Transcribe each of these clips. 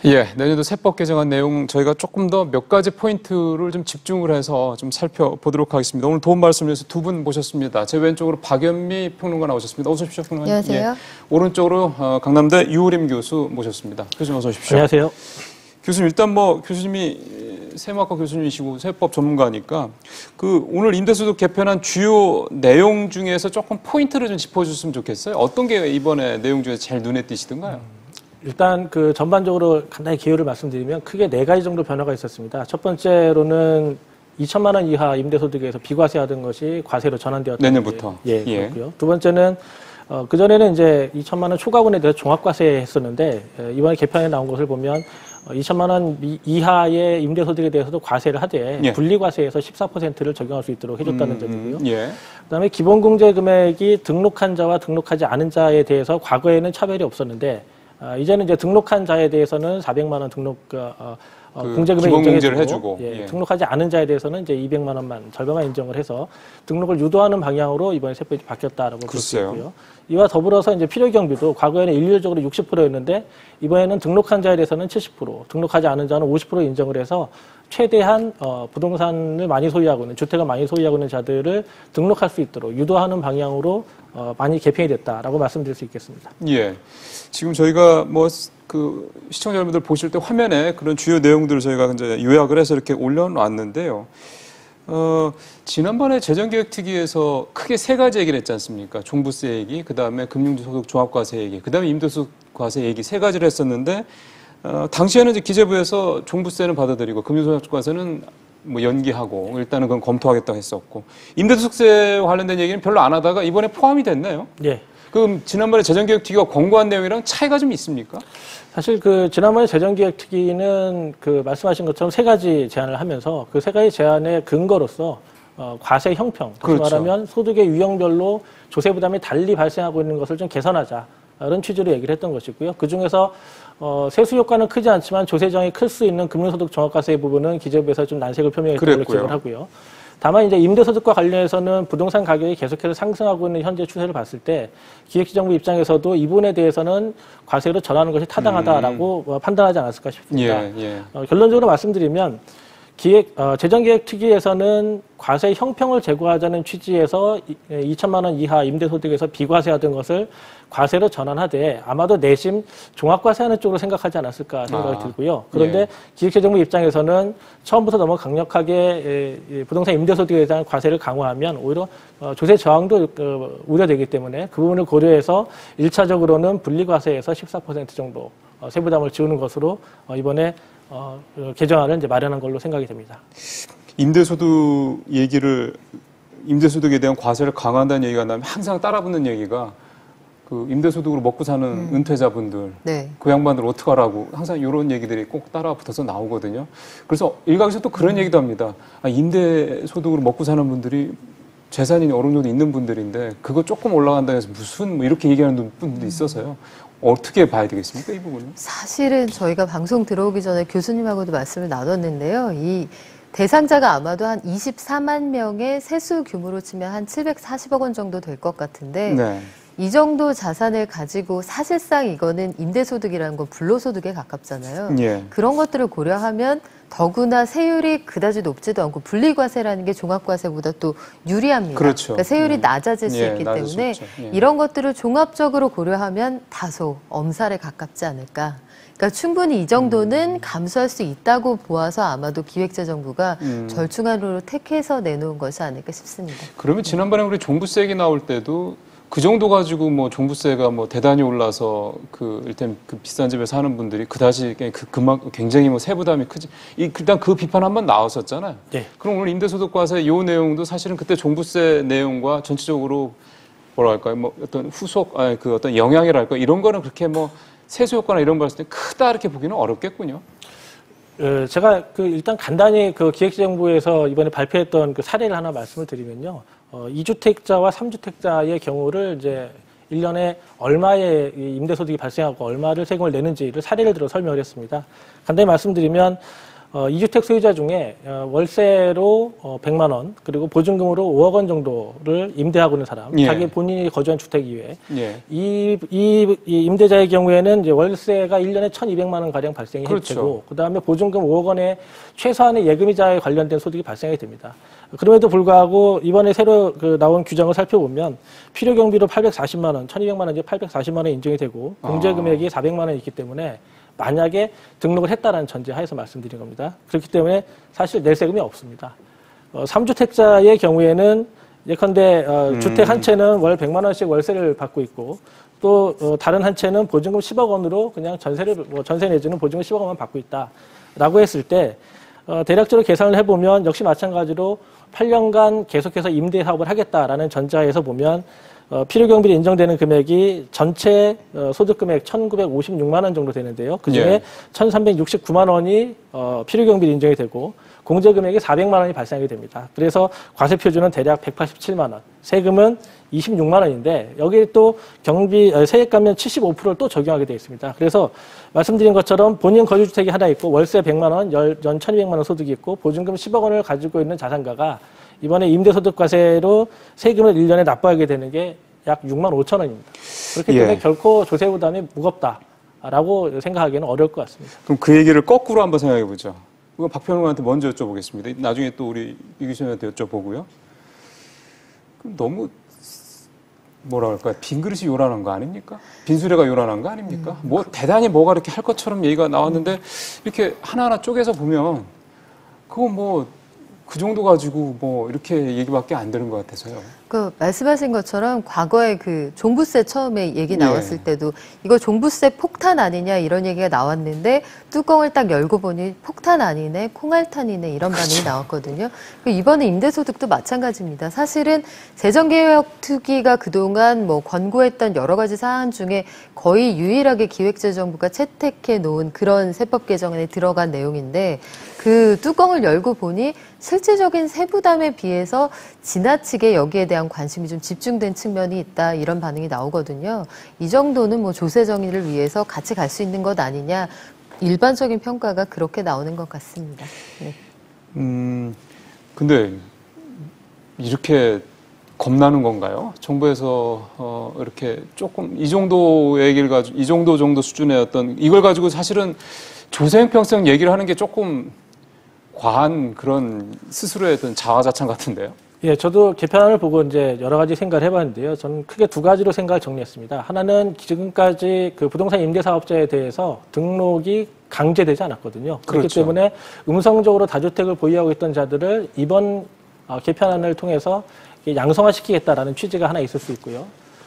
예, 내년도 세법 개정안 내용 저희가 조금 더 몇 가지 포인트를 좀 집중을 해서 좀 살펴보도록 하겠습니다. 오늘 도움 말씀을 위해서 두 분 모셨습니다. 제 왼쪽으로 박연미 평론가 나오셨습니다. 어서 오십시오, 평론가님. 안녕하세요. 예, 오른쪽으로 강남대 유호림 교수 모셨습니다. 교수님 어서 오십시오. 안녕하세요. 교수님 일단 뭐 교수님이 세무학과 교수님이시고 세법 전문가니까 그 오늘 임대소득 개편안 주요 내용 중에서 조금 포인트를 좀 짚어주셨으면 좋겠어요. 어떤 게 이번에 내용 중에 제일 눈에 띄시던가요? 일단 그 전반적으로 간단히 개요를 말씀드리면 크게 4가지 정도 변화가 있었습니다. 첫 번째로는 2천만 원 이하 임대소득에서 비과세하던 것이 과세로 전환되었다. 내년부터. 예, 그렇고요. 두 번째는 그전에는 이제 2천만 원 초과분에 대해서 종합과세 했었는데 이번에 개편에 나온 것을 보면 2천만 원 이하의 임대소득에 대해서도 과세를 하되 예. 분리과세에서 14%를 적용할 수 있도록 해줬다는 점이고요. 예. 그다음에 기본공제 금액이 등록한 자와 등록하지 않은 자에 대해서 과거에는 차별이 없었는데 이제는 이제 등록한 자에 대해서는 400만 원 등록 공제금액 기본공제를 인정해주고 해주고 등록하지 않은 자에 대해서는 이제 200만 원만 절반만 인정을 해서 등록을 유도하는 방향으로 이번에 세법이 바뀌었다라고 볼 수 있고요. 이와 더불어서 이제 필요경비도 과거에는 일률적으로 60%였는데 이번에는 등록한 자에 대해서는 70%, 등록하지 않은 자는 50% 인정을 해서 최대한 부동산을 많이 소유하고 있는 주택을 많이 소유하고 있는 자들을 등록할 수 있도록 유도하는 방향으로 많이 개편이 됐다라고 말씀드릴 수 있겠습니다. 예. 지금 저희가 뭐 그 시청자 여러분들 보실 때 화면에 그런 주요 내용들을 저희가 이제 요약을 해서 이렇게 올려놨는데요. 지난번에 재정개혁특위에서 크게 3가지 얘기를 했지 않습니까? 종부세 얘기, 그 다음에 금융소득 종합과세 얘기, 그 다음에 임대소득과세 얘기 3가지를 했었는데 당시에는 이제 기재부에서 종부세는 받아들이고 금융소득과세는 뭐 연기하고 일단은 그건 검토하겠다고 했었고 임대소득세와 관련된 얘기는 별로 안 하다가 이번에 포함이 됐네요. 예. 그럼 지난번에 재정개혁특위가 권고한 내용이랑 차이가 좀 있습니까? 사실 그 지난번에 재정개혁특위는 그 말씀하신 것처럼 3가지 제안을 하면서 그 3가지 제안의 근거로서 과세 형평, 그렇죠. 말하면 소득의 유형별로 조세 부담이 달리 발생하고 있는 것을 좀 개선하자 이런 취지로 얘기를 했던 것이고요. 그 중에서 세수 효과는 크지 않지만 조세정이 클 수 있는 금융소득 종합과세 부분은 기재부에서 좀 난색을 표명했던 걸로 기억을 하고요. 다만 이제 임대소득과 관련해서는 부동산 가격이 계속해서 상승하고 있는 현재 추세를 봤을 때 기획재정부 입장에서도 이 부분에 대해서는 과세로 전하는 것이 타당하다라고 판단하지 않았을까 싶습니다. 결론적으로 말씀드리면 재정개혁특위에서는 과세 형평을 제고하자는 취지에서 2천만 원 이하 임대소득에서 비과세하던 것을 과세로 전환하되 아마도 내심 종합과세하는 쪽으로 생각하지 않았을까 생각이 들고요. 그런데 기획재정부 입장에서는 처음부터 너무 강력하게 부동산 임대소득에 대한 과세를 강화하면 오히려 조세 저항도 우려되기 때문에 그 부분을 고려해서 1차적으로는 분리과세에서 14% 정도 세부담을 지우는 것으로 이번에 개정안을 이제 마련한 걸로 생각이 됩니다. 임대소득에 대한 과세를 강화한다는 얘기가 나면 항상 따라붙는 얘기가 그 임대소득으로 먹고 사는 은퇴자분들, 그 양반들 어떡하라고 항상 이런 얘기들이 꼭 따라붙어서 나오거든요. 그래서 일각에서 또 그런 얘기도 합니다. 임대소득으로 먹고 사는 분들이 재산이 어느 정도 있는 분들인데 그거 조금 올라간다 해서 무슨 뭐 이렇게 얘기하는 분들도 있어서요. 어떻게 봐야 되겠습니까, 이 부분은? 사실은 저희가 방송 들어오기 전에 교수님하고도 말씀을 나눴는데요. 이 대상자가 아마도 한 24만 명의 세수 규모로 치면 한 740억 원 정도 될 것 같은데 이 정도 자산을 가지고 사실상 이거는 임대소득이라는 건 불로소득에 가깝잖아요. 그런 것들을 고려하면 더구나 세율이 그다지 높지도 않고 분리과세라는 게 종합과세보다 또 유리합니다. 그렇죠. 그러니까 세율이 낮아질 수 있기 때문에 이런 것들을 종합적으로 고려하면 다소 엄살에 가깝지 않을까. 그러니까 충분히 이 정도는 감수할 수 있다고 보아서 아마도 기획재정부가 절충안으로 택해서 내놓은 것이 아닐까 싶습니다. 그러면 지난번에 우리 종부세 얘기 나올 때도 그 정도 가지고 뭐 종부세가 뭐 대단히 올라서 일단 그 비싼 집에 사는 분들이 그다지 굉장히 뭐 세부담이 크지. 일단 그 비판 한번 나왔었잖아요. 그럼 오늘 임대소득과세 요 내용도 사실은 그때 종부세 내용과 전체적으로 뭐랄까요, 뭐 어떤 어떤 영향이랄까 이런 거는 그렇게 뭐 세수 효과나 이런 거 봤을 때 크다 이렇게 보기는 어렵겠군요. 제가 일단 간단히 기획재정부에서 이번에 발표했던 사례를 하나 말씀을 드리면요. 2주택자와 3주택자의 경우를 이제 1년에 얼마의 임대소득이 발생하고 얼마를 세금을 내는지를 사례를 들어 설명을 했습니다. 간단히 말씀드리면 2주택 소유자 중에 월세로 100만 원 그리고 보증금으로 5억 원 정도를 임대하고 있는 사람, 예. 자기 본인이 거주한 주택 이외에 예. 이 임대자의 경우에는 이제 월세가 1년에 1,200만 원 가량 발생이 그렇죠. 되고 그다음에 보증금 5억 원의 최소한의 예금이자에 관련된 소득이 발생이 됩니다. 그럼에도 불구하고 이번에 새로 나온 규정을 살펴보면 필요 경비로 840만 원, 1,200만 원 이제 840만 원 인정이 되고 공제 금액이 400만 원이 있기 때문에 만약에 등록을 했다라는 전제하에서 말씀드린 겁니다. 그렇기 때문에 사실 낼 세금이 없습니다. 3주택자의 경우에는 예컨대 주택 한 채는 월 100만 원씩 월세를 받고 있고 또 다른 한 채는 보증금 10억 원으로 그냥 전세 내지는 보증금 10억 원만 받고 있다라고 했을 때 대략적으로 계산을 해보면 역시 마찬가지로 8년간 계속해서 임대 사업을 하겠다라는 전제하에서 보면 필요경비로 인정되는 금액이 전체 소득금액 1,956만 원 정도 되는데요. 그중에 예. 1,369만 원이 필요경비로 인정이 되고 공제금액이 400만 원이 발생하게 됩니다. 그래서 과세표준은 대략 187만 원, 세금은 26만 원인데 여기에 또 세액 감면 75%를 또 적용하게 되어 있습니다. 그래서 말씀드린 것처럼 본인 거주주택이 하나 있고 월세 100만 원, 연 1,200만 원 소득이 있고 보증금 10억 원을 가지고 있는 자산가가 이번에 임대소득과세로 세금을 1년에 납부하게 되는 게 약 6만 5천 원입니다. 그렇기 때문에 예. 결코 조세 부담이 무겁다라고 생각하기는 어려울 것 같습니다. 그럼 그 얘기를 거꾸로 한번 생각해 보죠. 이거 박평론가한테 먼저 여쭤보겠습니다. 나중에 또 우리 이 교수님한테 여쭤보고요. 그럼 너무 뭐라 그럴까요? 빈 그릇이 요란한 거 아닙니까? 빈수레가 요란한 거 아닙니까? 뭐 대단히 뭐가 이렇게 할 것처럼 얘기가 나왔는데 이렇게 하나하나 쪼개서 보면 그거 뭐 그 정도 가지고 뭐 이렇게 얘기밖에 안 되는 것 같아서요. 그 말씀하신 것처럼 과거에 그 종부세 처음에 얘기 나왔을 예. 때도 이거 종부세 폭탄 아니냐 이런 얘기가 나왔는데 뚜껑을 딱 열고 보니 폭탄 아니네, 콩알탄이네 이런 반응이 나왔거든요. 이번에 임대소득도 마찬가지입니다. 사실은 재정개혁특위가 그동안 뭐 권고했던 여러 가지 사안 중에 거의 유일하게 기획재정부가 채택해 놓은 그런 세법 개정안에 들어간 내용인데 그 뚜껑을 열고 보니 실질적인 세부담에 비해서 지나치게 여기에 대한 관심이 좀 집중된 측면이 있다 이런 반응이 나오거든요. 이 정도는 뭐 조세 정의를 위해서 같이 갈 수 있는 것 아니냐 일반적인 평가가 그렇게 나오는 것 같습니다. 네. 근데 이렇게 겁나는 건가요? 정부에서 이렇게 조금 이 정도 얘기를 가지고 이 정도 수준의 어떤 이걸 가지고 사실은 조세 형평성 얘기를 하는 게 조금 과한 그런 스스로의 어떤 자화자찬 같은데요. 예, 저도 개편안을 보고 이제 여러 가지 생각을 해봤는데요. 저는 크게 두 가지로 생각을 정리했습니다. 하나는 지금까지 그 부동산 임대사업자에 대해서 등록이 강제되지 않았거든요. 그렇기 그렇죠. 때문에 음성적으로 다주택을 보유하고 있던 자들을 이번 개편안을 통해서 양성화시키겠다라는 취지가 하나 있을 수 있고요.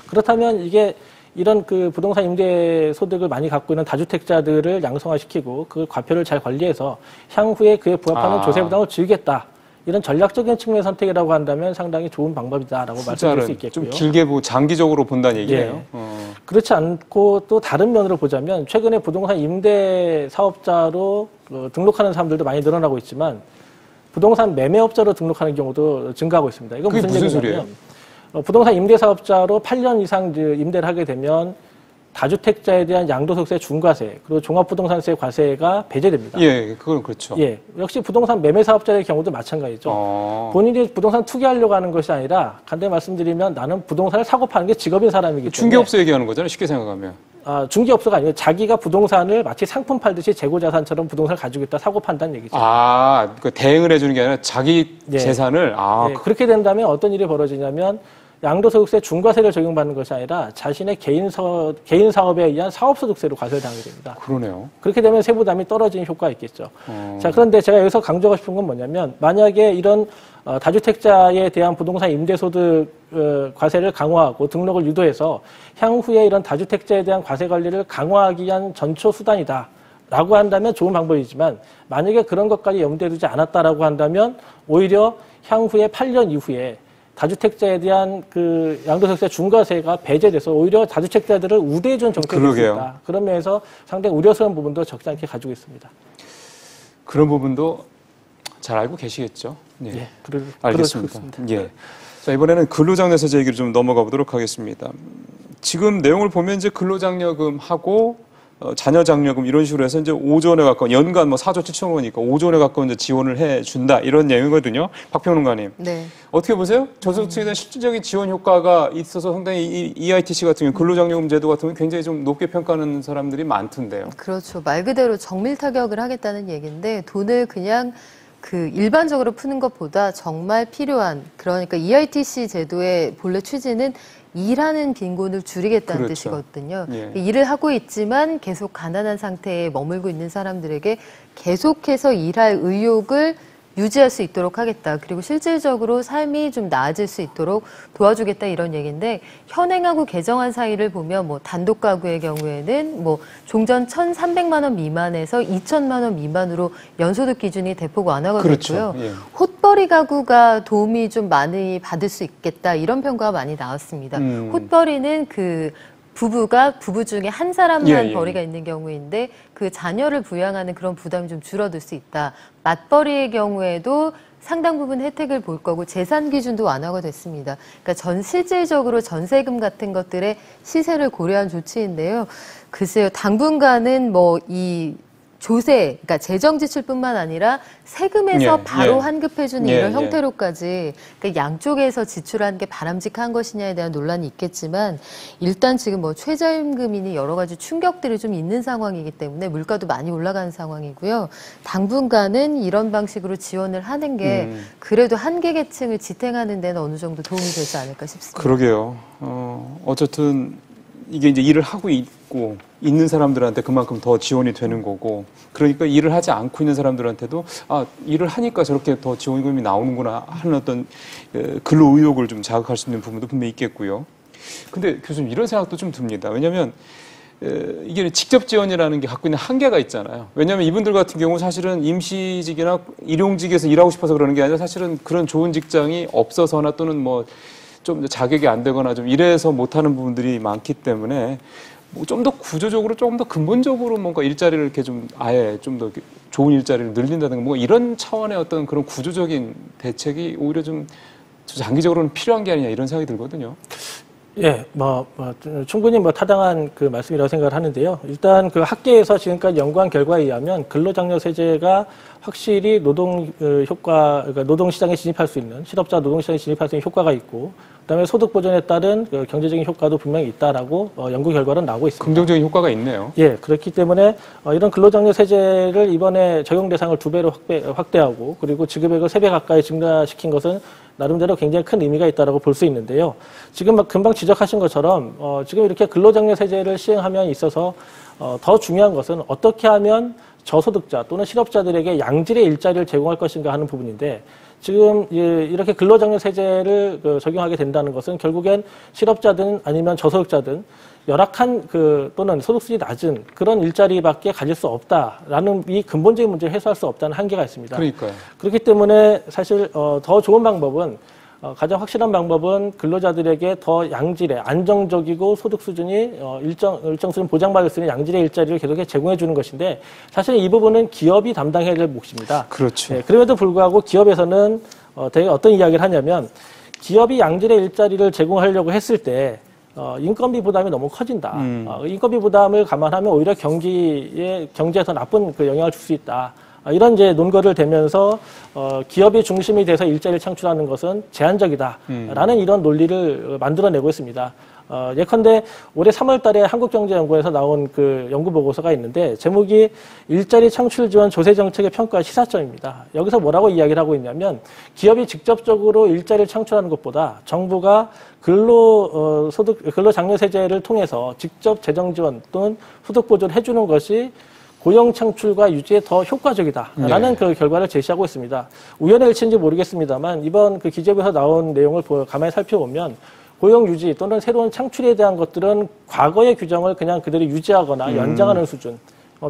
그렇다면 이게 이런 그 부동산 임대 소득을 많이 갖고 있는 다주택자들을 양성화시키고 그 과표를 잘 관리해서 향후에 그에 부합하는 조세 부담을 줄이겠다. 이런 전략적인 측면의 선택이라고 한다면 상당히 좋은 방법이다라고 말씀드릴 수 있겠고요. 좀 길게 장기적으로 본다는 얘기예요. 예. 그렇지 않고 또 다른 면으로 보자면 최근에 부동산 임대 사업자로 등록하는 사람들도 많이 늘어나고 있지만 부동산 매매업자로 등록하는 경우도 증가하고 있습니다. 이건 그게 무슨 얘기냐면 소리예요? 부동산 임대 사업자로 8년 이상 임대를 하게 되면 다주택자에 대한 양도소득세 중과세 그리고 종합부동산세 과세가 배제됩니다. 예, 그건 그렇죠. 예, 역시 부동산 매매 사업자의 경우도 마찬가지죠. 본인이 부동산 투기하려고 하는 것이 아니라 간단히 말씀드리면 나는 부동산을 사고 파는 게 직업인 사람이기 때문에 중개업소 얘기하는 거잖아요. 쉽게 생각하면. 중개업소가 아니고 자기가 부동산을 마치 상품 팔듯이 재고자산처럼 부동산을 가지고 있다 사고 판다는 얘기죠. 그 대행을 해주는 게 아니라 자기 예. 재산을 예, 그렇게 된다면 어떤 일이 벌어지냐면 양도소득세 중과세를 적용받는 것이 아니라 자신의 개인 사업에 의한 사업소득세로 과세를 당하게 됩니다. 그러네요. 그렇게 되면 세부담이 떨어지는 효과가 있겠죠. 자, 그런데 제가 여기서 강조하고 싶은 건 뭐냐면 만약에 이런 다주택자에 대한 부동산 임대소득 과세를 강화하고 등록을 유도해서 향후에 이런 다주택자에 대한 과세 관리를 강화하기 위한 전초 수단이다. 라고 한다면 좋은 방법이지만 만약에 그런 것까지 염두에 두지 않았다라고 한다면 오히려 향후에 8년 이후에 다주택자에 대한 그 양도소득세 중과세가 배제돼서 오히려 다주택자들을 우대해준 정책이 있습니다. 그런 면에서 상당히 우려스러운 부분도 적지 않게 가지고 있습니다. 그런 부분도 잘 알고 계시겠죠? 예, 예, 알겠습니다. 예. 자, 이번에는 근로장려세제 얘기를 좀 넘어가 보도록 하겠습니다. 지금 내용을 보면 이제 근로장려금하고 자녀 장려금 이런 식으로 해서 이제 5조 원에 가까운 연간 뭐 4조 7천 원이니까 5조 원에 가까운 이제 지원을 해준다 이런 내용이거든요. 박평론가님. 네. 어떻게 보세요? 저소득층에 대한 실질적인 지원 효과가 있어서 상당히 이 EITC 같은 경우 근로장려금 제도 같은 경우 굉장히 좀 높게 평가하는 사람들이 많던데요. 그렇죠. 말 그대로 정밀 타격을 하겠다는 얘기인데 돈을 그냥 그 일반적으로 푸는 것보다 정말 필요한 그러니까 EITC 제도의 본래 취지는 일하는 빈곤을 줄이겠다는 그렇죠. 뜻이거든요. 예. 일을 하고 있지만 계속 가난한 상태에 머물고 있는 사람들에게 계속해서 일할 의욕을 유지할 수 있도록 하겠다. 그리고 실질적으로 삶이 좀 나아질 수 있도록 도와주겠다 이런 얘기인데 현행하고 개정안 사이를 보면 뭐 단독 가구의 경우에는 뭐 종전 1,300만 원 미만에서 2,000만 원 미만으로 연소득 기준이 대폭 완화가 그렇죠. 됐고요. 예. 헛벌이 가구가 도움이 좀 많이 받을 수 있겠다 이런 평가가 많이 나왔습니다. 헛벌이는 그 부부 중에 한 사람만 예. 벌이가 있는 경우인데 그 자녀를 부양하는 그런 부담이 좀 줄어들 수 있다. 맞벌이의 경우에도 상당 부분 혜택을 볼 거고 재산 기준도 완화가 됐습니다. 그러니까 실질적으로 전세금 같은 것들의 시세를 고려한 조치인데요. 글쎄요, 당분간은 뭐 이 조세, 그러니까 재정 지출뿐만 아니라 세금에서 예, 바로 예. 환급해주는 예, 이런 예. 형태로까지 그러니까 양쪽에서 지출하는 게 바람직한 것이냐에 대한 논란이 있겠지만 일단 지금 뭐 최저임금이니 여러 가지 충격들이 좀 있는 상황이기 때문에 물가도 많이 올라가는 상황이고요. 당분간은 이런 방식으로 지원을 하는 게 그래도 한계 계층을 지탱하는 데는 어느 정도 도움이 되지 않을까 싶습니다. 그러게요. 어쨌든 이게 이제 일을 하고 있고 있는 사람들한테 그만큼 더 지원이 되는 거고 그러니까 일을 하지 않고 있는 사람들한테도 아 일을 하니까 저렇게 더 지원금이 나오는구나 하는 어떤 근로 의욕을 좀 자극할 수 있는 부분도 분명히 있겠고요. 근데 교수님 이런 생각도 좀 듭니다. 왜냐하면 이게 직접 지원이라는 게 갖고 있는 한계가 있잖아요. 왜냐하면 이분들 같은 경우 사실은 임시직이나 일용직에서 일하고 싶어서 그러는 게 아니라 사실은 그런 좋은 직장이 없어서나 또는 뭐 좀 자격이 안 되거나 좀 이래서 못하는 부분들이 많기 때문에 뭐 좀 더 구조적으로 조금 더 근본적으로 뭔가 일자리를 이렇게 좀 아예 좀 더 좋은 일자리를 늘린다든가 뭐 이런 차원의 어떤 그런 구조적인 대책이 오히려 좀 장기적으로는 필요한 게 아니냐 이런 생각이 들거든요. 예, 충분히 타당한 그 말씀이라고 생각을 하는데요. 일단 그 학계에서 지금까지 연구한 결과에 의하면 근로장려세제가 확실히 그러니까 노동시장에 진입할 수 있는, 실업자 노동시장에 진입할 수 있는 효과가 있고, 그다음에 소득 보전에 따른 그 경제적인 효과도 분명히 있다라고 연구 결과는 나오고 있습니다. 긍정적인 효과가 있네요. 예, 그렇기 때문에 이런 근로장려세제를 이번에 적용 대상을 2배로 확대하고, 그리고 지급액을 3배 가까이 증가시킨 것은 나름대로 굉장히 큰 의미가 있다라고 볼 수 있는데요. 지금 금방 지적하신 것처럼 지금 이렇게 근로장려세제를 시행함에 있어서 더 중요한 것은 어떻게 하면 저소득자 또는 실업자들에게 양질의 일자리를 제공할 것인가 하는 부분인데 지금 이렇게 근로장려세제를 적용하게 된다는 것은 결국엔 실업자든 아니면 저소득자든 열악한 또는 소득 수준이 낮은 그런 일자리밖에 가질 수 없다라는 이 근본적인 문제를 해소할 수 없다는 한계가 있습니다. 그러니까요. 그렇기 그렇기 때문에 사실 더 좋은 방법은 가장 확실한 방법은 근로자들에게 더 양질의 안정적이고 소득 수준이 일정 수준 보장받을 수 있는 양질의 일자리를 계속해 제공해 주는 것인데 사실 이 부분은 기업이 담당해야 될 몫입니다. 그렇죠. 네, 그럼에도 불구하고 기업에서는 되게 어떤 이야기를 하냐면 기업이 양질의 일자리를 제공하려고 했을 때 인건비 부담이 너무 커진다. 인건비 부담을 감안하면 오히려 경제에 더 나쁜 영향을 줄 수 있다. 이런 이제 논거를 대면서 기업이 중심이 돼서 일자리를 창출하는 것은 제한적이다라는 이런 논리를 만들어내고 있습니다. 예컨대 올해 3월 달에 한국경제연구원에서 나온 그 연구 보고서가 있는데 제목이 일자리 창출 지원 조세 정책의 평가 시사점입니다. 여기서 뭐라고 이야기를 하고 있냐면 기업이 직접적으로 일자리를 창출하는 것보다 정부가 근로장려세제를 통해서 직접 재정 지원 또는 소득 보조를 해주는 것이 고용 창출과 유지에 더 효과적이다라는 그 결과를 제시하고 있습니다. 우연의 일치인지 모르겠습니다만 이번 그 기재부에서 나온 내용을 가만히 살펴보면 고용 유지 또는 새로운 창출에 대한 것들은 과거의 규정을 그냥 그대로 유지하거나 연장하는 수준.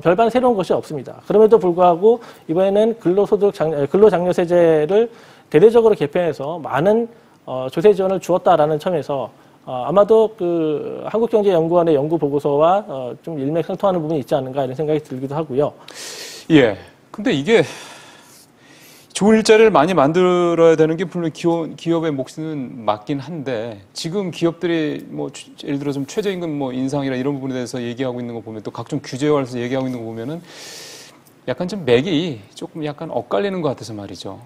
별반 새로운 것이 없습니다. 그럼에도 불구하고 이번에는 근로장려세제를 대대적으로 개편해서 많은 조세 지원을 주었다라는 점에서 아마도 그 한국경제연구원의 연구 보고서와 좀 일맥상통하는 부분이 있지 않은가 이런 생각이 들기도 하고요. 예. 근데 이게 좋은 일자리를 많이 만들어야 되는 게 물론 기업의 몫은 맞긴 한데 지금 기업들이 뭐 예를 들어 좀 최저임금 뭐 인상이나 이런 부분에 대해서 얘기하고 있는 거 보면 또 각종 규제에 관해서 얘기하고 있는 거 보면은 약간 좀 맥이 조금 약간 엇갈리는 것 같아서 말이죠.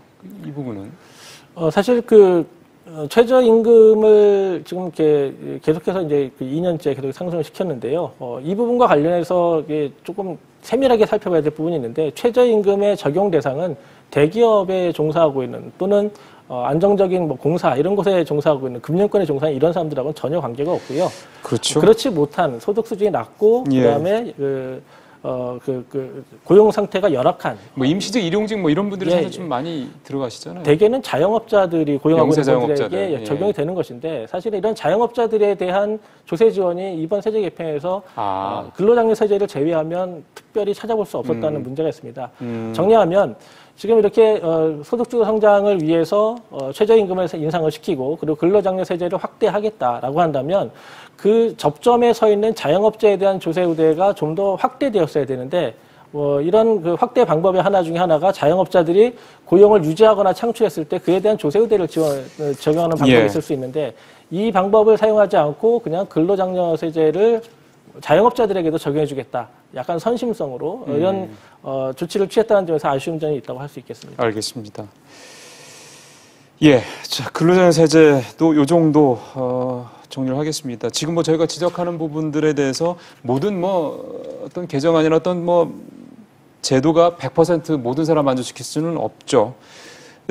이 부분은 사실 최저임금을 지금 이렇게 계속해서 이제 2년째 계속 상승을 시켰는데요. 이 부분과 관련해서 이게 조금 세밀하게 살펴봐야 될 부분이 있는데 최저임금의 적용 대상은 대기업에 종사하고 있는 또는 안정적인 뭐 공사 이런 곳에 종사하고 있는 금융권에 종사하는 이런 사람들하고는 전혀 관계가 없고요. 그렇죠. 그렇지 못한 소득 수준이 낮고 예. 그다음에 고용 상태가 열악한 뭐 임시직, 일용직 뭐 이런 분들이 예, 사실 좀 많이 들어가시잖아요. 대개는 자영업자들이 고용하고 있는 영세자영업자들, 분들에게 예. 적용이 되는 것인데 사실 이런 자영업자들에 대한 조세 지원이 이번 세제 개편에서 근로장려 세제를 제외하면 특별히 찾아볼 수 없었다는 문제가 있습니다. 정리하면 지금 이렇게 소득주도 성장을 위해서 최저임금을 인상을 시키고 그리고 근로장려 세제를 확대하겠다라고 한다면 그 접점에 서 있는 자영업자에 대한 조세 우대가 좀 더 확대되었어야 되는데 이런 그 확대 방법의 하나 중에 하나가 자영업자들이 고용을 유지하거나 창출했을 때 그에 대한 조세 우대를 적용하는 방법이 예. 있을 수 있는데 이 방법을 사용하지 않고 그냥 근로장려 세제를 자영업자들에게도 적용해주겠다. 약간 선심성으로 이런 조치를 취했다는 점에서 아쉬운 점이 있다고 할 수 있겠습니다. 알겠습니다. 예, 자, 근로장려 세제도 요 정도 정리를 하겠습니다. 지금 뭐 저희가 지적하는 부분들에 대해서 모든 뭐 어떤 개정안이나 어떤 뭐 제도가 100% 모든 사람 만족시킬 수는 없죠.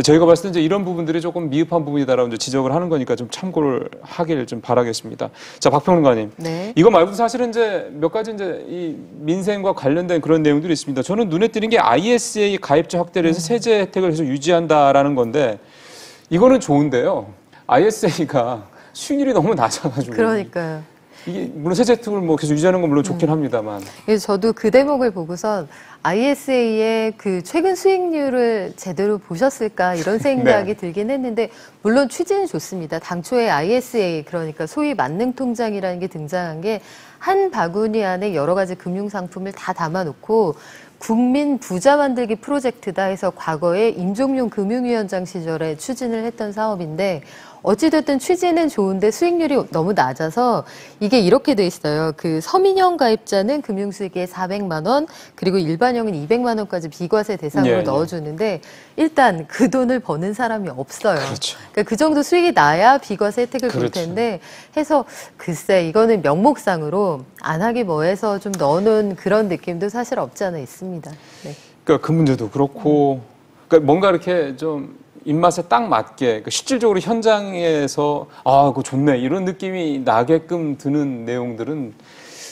저희가 봤을 때 이제 이런 부분들이 조금 미흡한 부분이다라고 이제 지적을 하는 거니까 좀 참고를 하길 좀 바라겠습니다. 자, 박평론가님. 네. 이거 말고도 사실은 이제 몇 가지 이제 이 민생과 관련된 그런 내용들이 있습니다. 저는 눈에 띄는 게 ISA 가입자 확대를 해서 세제 혜택을 계속 유지한다라는 건데 이거는 좋은데요. ISA가 수익률이 너무 낮아가지고. 그러니까요. 이게 물론 세제 혜택을 뭐 계속 유지하는 건 물론 좋긴 합니다만. 그래서 저도 그 대목을 보고선 ISA의 그 최근 수익률을 제대로 보셨을까 이런 생각이 네. 들긴 했는데 물론 취지는 좋습니다. 당초에 ISA 그러니까 소위 만능통장이라는 게 등장한 게 한 바구니 안에 여러 가지 금융상품을 다 담아놓고 국민 부자 만들기 프로젝트다 해서 과거에 임종용 금융위원장 시절에 추진을 했던 사업인데 어찌됐든 취지는 좋은데 수익률이 너무 낮아서 이게 이렇게 돼 있어요. 그 서민형 가입자는 금융수익의 400만 원 그리고 일반형은 200만 원까지 비과세 대상으로 예, 넣어주는데 일단 그 돈을 버는 사람이 없어요. 그렇죠. 그러니까 그 정도 수익이 나야 비과세 혜택을 볼 그렇죠. 텐데 해서 글쎄 이거는 명목상으로 안 하기 뭐해서 좀 넣어놓은 그런 느낌도 사실 없지 않아 있습니다. 네. 그러니까 그 문제도 그렇고 그러니까 뭔가 이렇게 좀 입맛에 딱 맞게 그러니까 실질적으로 현장에서 그거 좋네 이런 느낌이 나게끔 드는 내용들은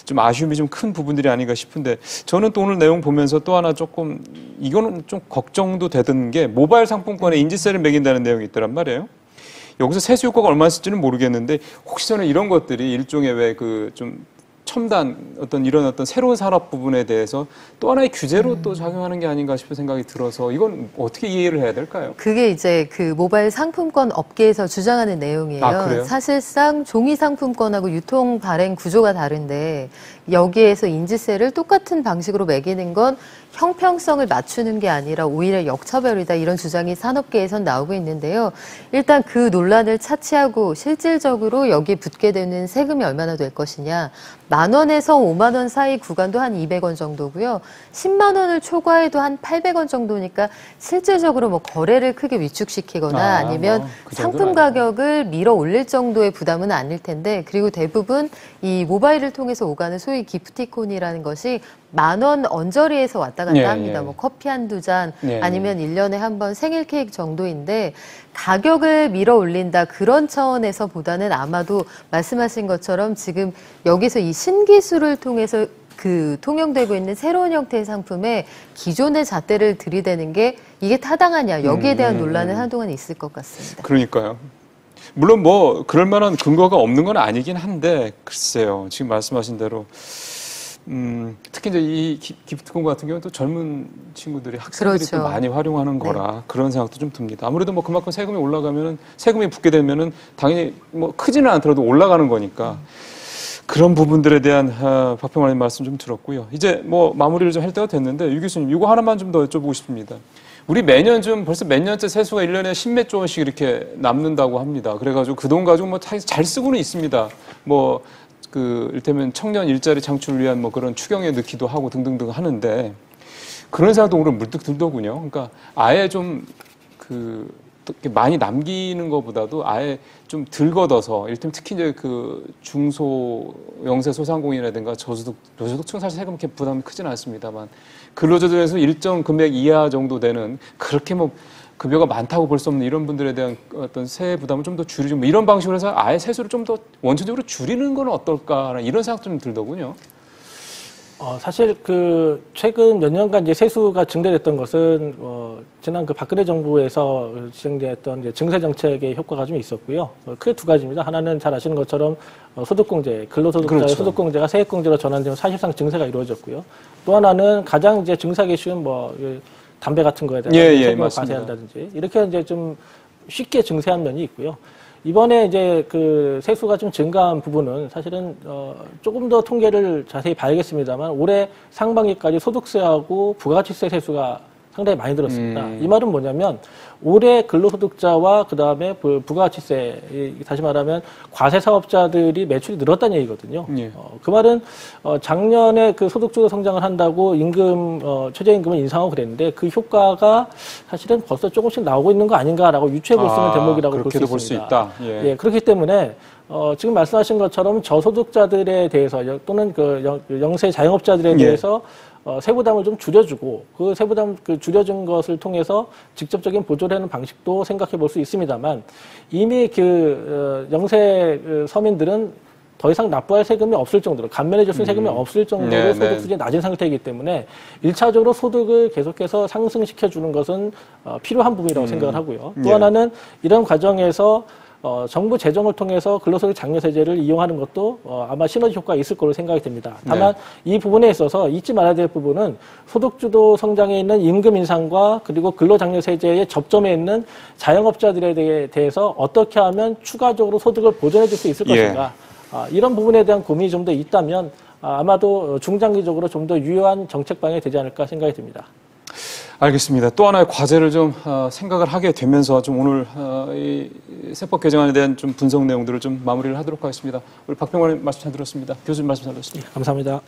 좀 아쉬움이 좀 큰 부분들이 아닌가 싶은데 저는 또 오늘 내용 보면서 또 하나 조금 이거는 좀 걱정도 되던 게 모바일 상품권에 인지세를 매긴다는 내용이 있더란 말이에요. 여기서 세수 효과가 얼마나 있을지는 모르겠는데 혹시 저는 이런 것들이 일종의 왜 그 좀 첨단 어떤 이런 어떤 새로운 산업 부분에 대해서 또 하나의 규제로 또 작용하는 게 아닌가 싶은 생각이 들어서 이건 어떻게 이해를 해야 될까요? 그게 이제 그 모바일 상품권 업계에서 주장하는 내용이에요. 그래요? 사실상 종이 상품권하고 유통 발행 구조가 다른데 여기에서 인지세를 똑같은 방식으로 매기는 건 형평성을 맞추는 게 아니라 오히려 역차별이다 이런 주장이 산업계에선 나오고 있는데요. 일단 그 논란을 차치하고 실질적으로 여기에 붙게 되는 세금이 얼마나 될 것이냐. 10,000원에서 50,000원 사이 구간도 한 200원 정도고요. 10만 원을 초과해도 한 800원 정도니까 실질적으로 뭐 거래를 크게 위축시키거나 아니면 그 상품 가격을 밀어 올릴 정도의 부담은 아닐 텐데 그리고 대부분 이 모바일을 통해서 오가는 소위 기프티콘이라는 것이 10,000원 언저리에서 왔다 갔다 합니다. 뭐 커피 한두 잔 아니면 1년에 한 번 생일 케이크 정도인데 가격을 밀어 올린다 그런 차원에서 보다는 아마도 말씀하신 것처럼 지금 여기서 이 신기술을 통해서 그 통용되고 있는 새로운 형태의 상품에 기존의 잣대를 들이대는 게 이게 타당하냐 여기에 대한 논란은 한동안 있을 것 같습니다. 그러니까요. 물론 뭐 그럴 만한 근거가 없는 건 아니긴 한데 글쎄요. 지금 말씀하신 대로 특히 이제 이 기프트콘 같은 경우는 또 젊은 친구들이 학생들이 그렇죠. 또 많이 활용하는 거라 그런 생각도 좀 듭니다. 아무래도 뭐 그만큼 세금이 올라가면은 세금이 붙게 되면은 당연히 뭐 크지는 않더라도 올라가는 거니까 그런 부분들에 대한 박평환님 말씀 좀 들었고요. 이제 뭐 마무리를 좀 할 때가 됐는데 유 교수님 이거 하나만 좀 더 여쭤보고 싶습니다. 우리 매년 좀 벌써 몇 년째 세수가 1년에 10몇 조 원씩 이렇게 남는다고 합니다. 그래가지고 그 돈 가지고 뭐 잘 쓰고는 있습니다. 뭐 일테면 청년 일자리 창출을 위한 뭐 그런 추경에 넣기도 하고 등등등 하는데 그런 생각도 오늘 문득 들더군요. 그러니까 아예 좀 많이 남기는 것보다도 아예 좀 덜 걷어서 일테면 특히 이제 중소 영세 소상공인이라든가 저소득층 사실 세금 이렇게 부담이 크지는 않습니다만 근로자들에서 일정 금액 이하 정도 되는 그렇게 뭐 급여가 많다고 볼 수 없는 이런 분들에 대한 어떤 세액 부담을 좀 더 줄이고 뭐 이런 방식으로 해서 아예 세수를 좀 더 원천적으로 줄이는 건 어떨까 이런 생각 좀 들더군요. 사실 최근 몇 년간 이제 세수가 증대됐던 것은 지난 박근혜 정부에서 진행됐던 이제 증세 정책의 효과가 좀 있었고요. 크게 두 가지입니다. 하나는 잘 아시는 것처럼 소득공제, 근로소득자의 그렇죠. 소득공제가 세액공제로 전환되면 사실상 증세가 이루어졌고요. 또 하나는 가장 이제 증세하기 쉬운 담배 같은 거에 대한 세금을 과세한다든지 이렇게 이제 좀 쉽게 증세한 면이 있고요. 이번에 이제 세수가 좀 증가한 부분은 사실은 조금 더 통계를 자세히 봐야겠습니다만 올해 상반기까지 소득세하고 부가가치세 세수가 상당히 많이 들었습니다. 이 말은 뭐냐면 올해 근로소득자와 그다음에 부가가치세, 다시 말하면 과세사업자들이 매출이 늘었다는 얘기거든요. 예. 그 말은 작년에 소득주도 성장을 한다고 최저임금을 인상하고 그랬는데 그 효과가 사실은 벌써 조금씩 나오고 있는 거 아닌가라고 유추해 볼 수 있는 대목이라고 볼 수 있습니다. 그렇게도 볼 수 있다. 예, 그렇기 때문에 지금 말씀하신 것처럼 저소득자들에 대해서 또는 영세 자영업자들에 대해서 세부담을 좀 줄여주고 그 세부담 줄여준 것을 통해서 직접적인 보조를 하는 방식도 생각해 볼 수 있습니다만 이미 영세 서민들은 더 이상 납부할 세금이 없을 정도로 감면해줄 수 있는 세금이 없을 정도로 소득 수준이 낮은 상태이기 때문에 1차적으로 소득을 계속해서 상승시켜주는 것은 필요한 부분이라고 생각을 하고요. 또 하나는 이런 과정에서 정부 재정을 통해서 근로소득 장려세제를 이용하는 것도 아마 시너지 효과가 있을 거로 생각이 됩니다. 다만 이 부분에 있어서 잊지 말아야 될 부분은 소득주도 성장에 있는 임금 인상과 그리고 근로장려세제의 접점에 있는 자영업자들에 대해서 어떻게 하면 추가적으로 소득을 보전해 줄 수 있을 것인가. 이런 부분에 대한 고민이 좀 더 있다면 아마도 중장기적으로 좀 더 유효한 정책 방향이 되지 않을까 생각이 듭니다. 알겠습니다. 또 하나의 과제를 좀 생각을 하게 되면서 좀 오늘 이 세법 개정안에 대한 좀 분석 내용들을 좀 마무리를 하도록 하겠습니다. 우리 박병관 말씀 잘 들었습니다. 교수님 말씀 잘 들었습니다. 감사합니다.